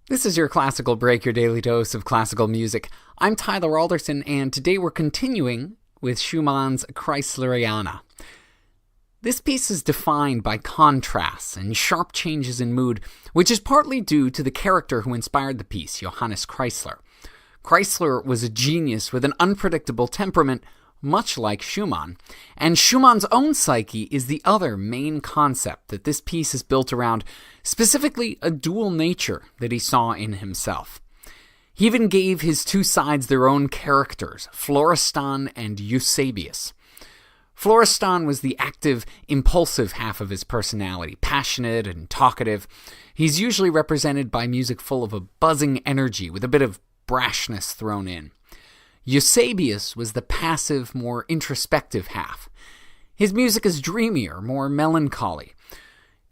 This is your Classical Break, your daily dose of classical music. I'm Tyler Alderson, and today we're continuing with Schumann's Kreisleriana. This piece is defined by contrasts and sharp changes in mood, which is partly due to the character who inspired the piece, Johannes Kreisler. Kreisler was a genius with an unpredictable temperament, much like Schumann. And Schumann's own psyche is the other main concept that this piece is built around, specifically a dual nature that he saw in himself. He even gave his two sides their own characters, Florestan and Eusebius. Florestan was the active, impulsive half of his personality, passionate and talkative. He's usually represented by music full of a buzzing energy with a bit of brashness thrown in. Eusebius was the passive, more introspective half. His music is dreamier, more melancholy.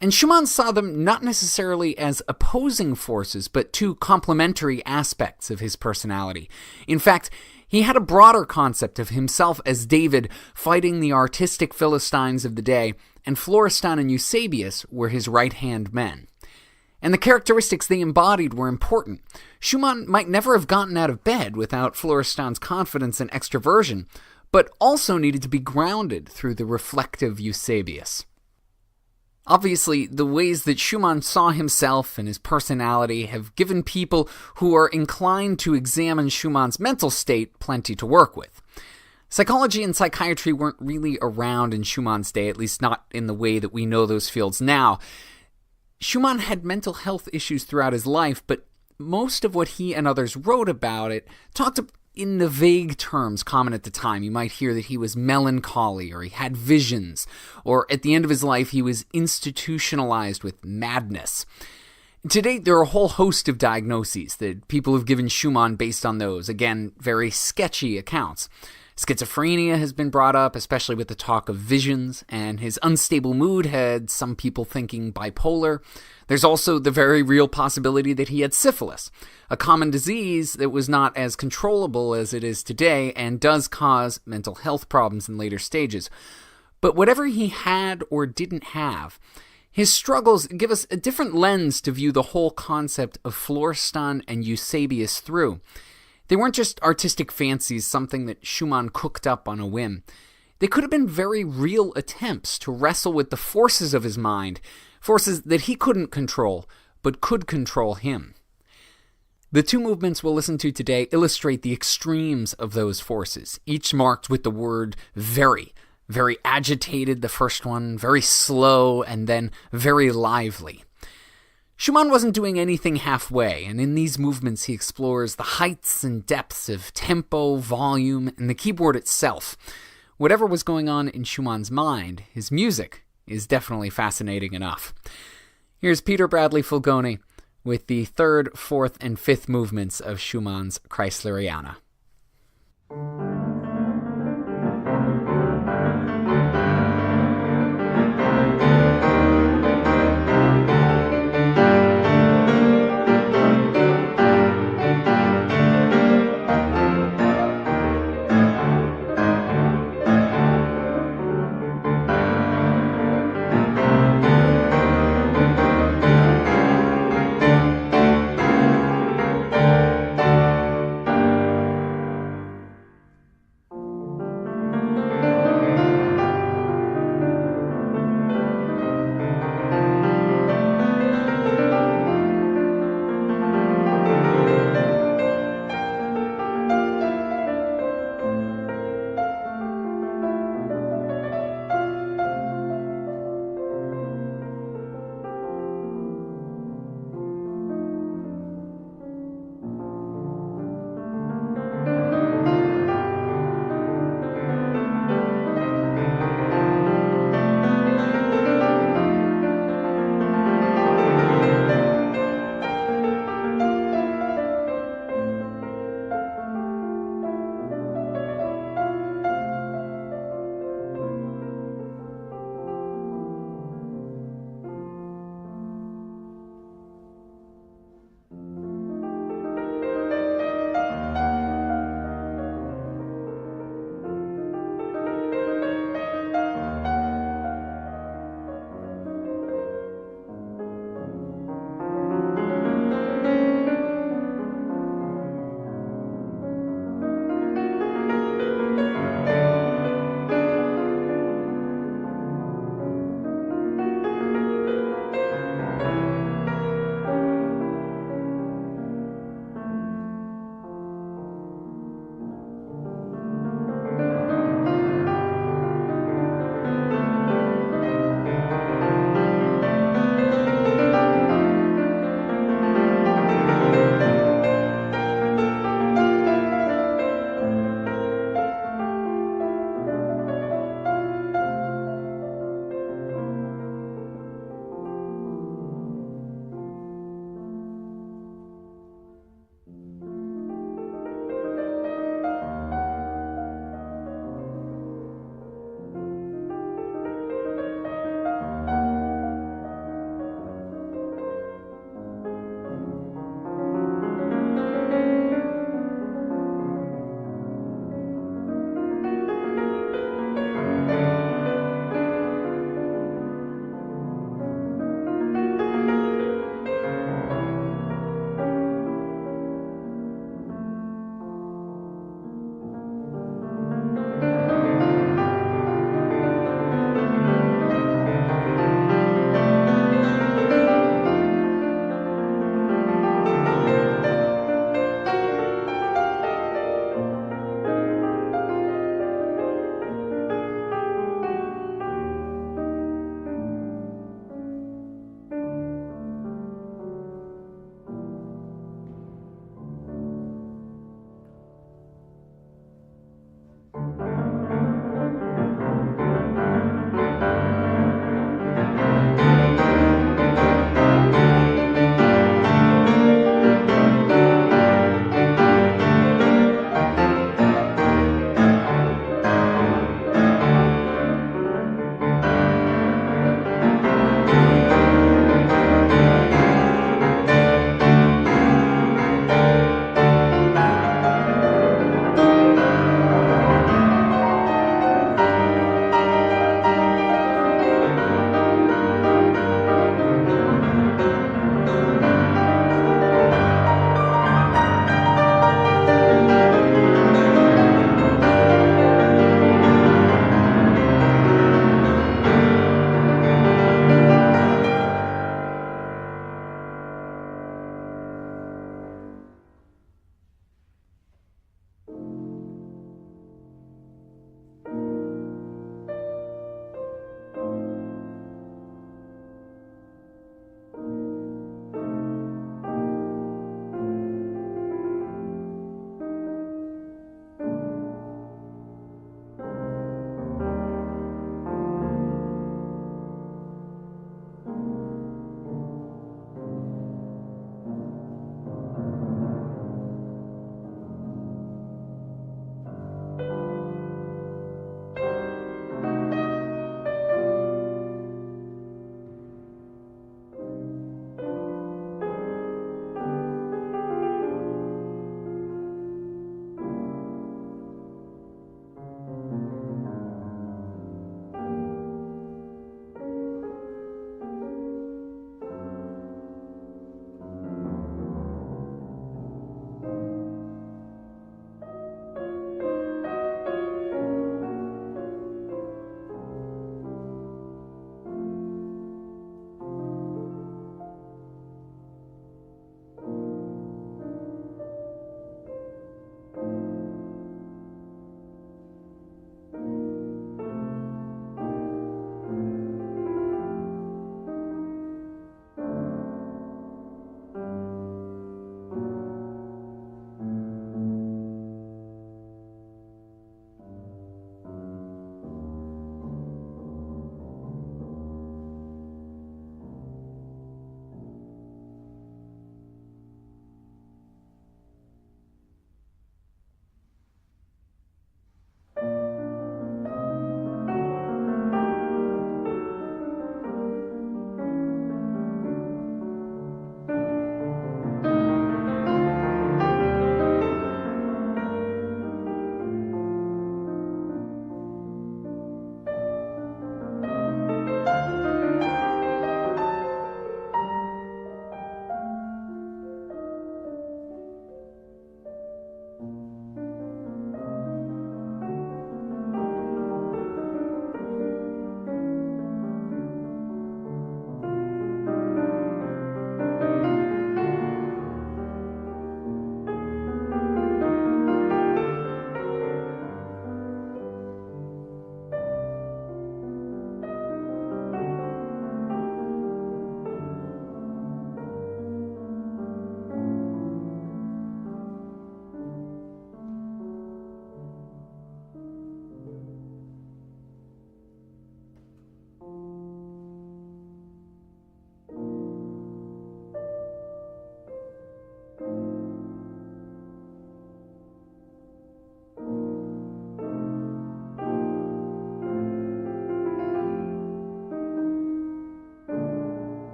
And Schumann saw them not necessarily as opposing forces, but two complementary aspects of his personality. In fact, he had a broader concept of himself as David fighting the artistic Philistines of the day, and Florestan and Eusebius were his right-hand men. And the characteristics they embodied were important. Schumann might never have gotten out of bed without Florestan's confidence and extroversion, but also needed to be grounded through the reflective Eusebius. Obviously, the ways that Schumann saw himself and his personality have given people who are inclined to examine Schumann's mental state plenty to work with. Psychology and psychiatry weren't really around in Schumann's day, at least not in the way that we know those fields now. Schumann had mental health issues throughout his life, but most of what he and others wrote about it talked in the vague terms common at the time. You might hear that he was melancholy, or he had visions, or at the end of his life he was institutionalized with madness. To date, there are a whole host of diagnoses that people have given Schumann based on those, again, very sketchy accounts. Schizophrenia has been brought up, especially with the talk of visions, and his unstable mood had some people thinking bipolar. There's also the very real possibility that he had syphilis, a common disease that was not as controllable as it is today and does cause mental health problems in later stages. But whatever he had or didn't have, his struggles give us a different lens to view the whole concept of Florestan and Eusebius through. They weren't just artistic fancies, something that Schumann cooked up on a whim. They could have been very real attempts to wrestle with the forces of his mind, forces that he couldn't control, but could control him. The two movements we'll listen to today illustrate the extremes of those forces, each marked with the word very. Very agitated, the first one, very slow, and then very lively. Schumann wasn't doing anything halfway, and in these movements he explores the heights and depths of tempo, volume, and the keyboard itself. Whatever was going on in Schumann's mind, his music is definitely fascinating enough. Here's Peter Bradley Fulgoni with the third, fourth, and fifth movements of Schumann's Kreisleriana.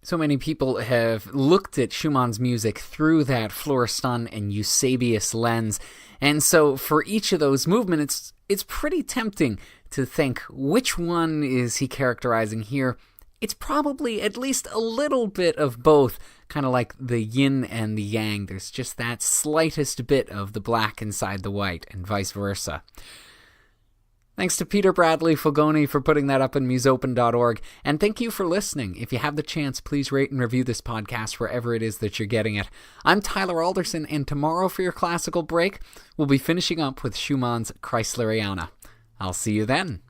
So many people have looked at Schumann's music through that Florestan and Eusebius lens, and so for each of those movements, it's pretty tempting to think, which one is he characterizing here? It's probably at least a little bit of both, kind of like the yin and the yang. There's just that slightest bit of the black inside the white, and vice versa. Thanks to Peter Bradley Fogoni for putting that up on musopen.org, and thank you for listening. If you have the chance, please rate and review this podcast wherever it is that you're getting it. I'm Tyler Alderson, and tomorrow for your classical break, we'll be finishing up with Schumann's Kreisleriana. I'll see you then.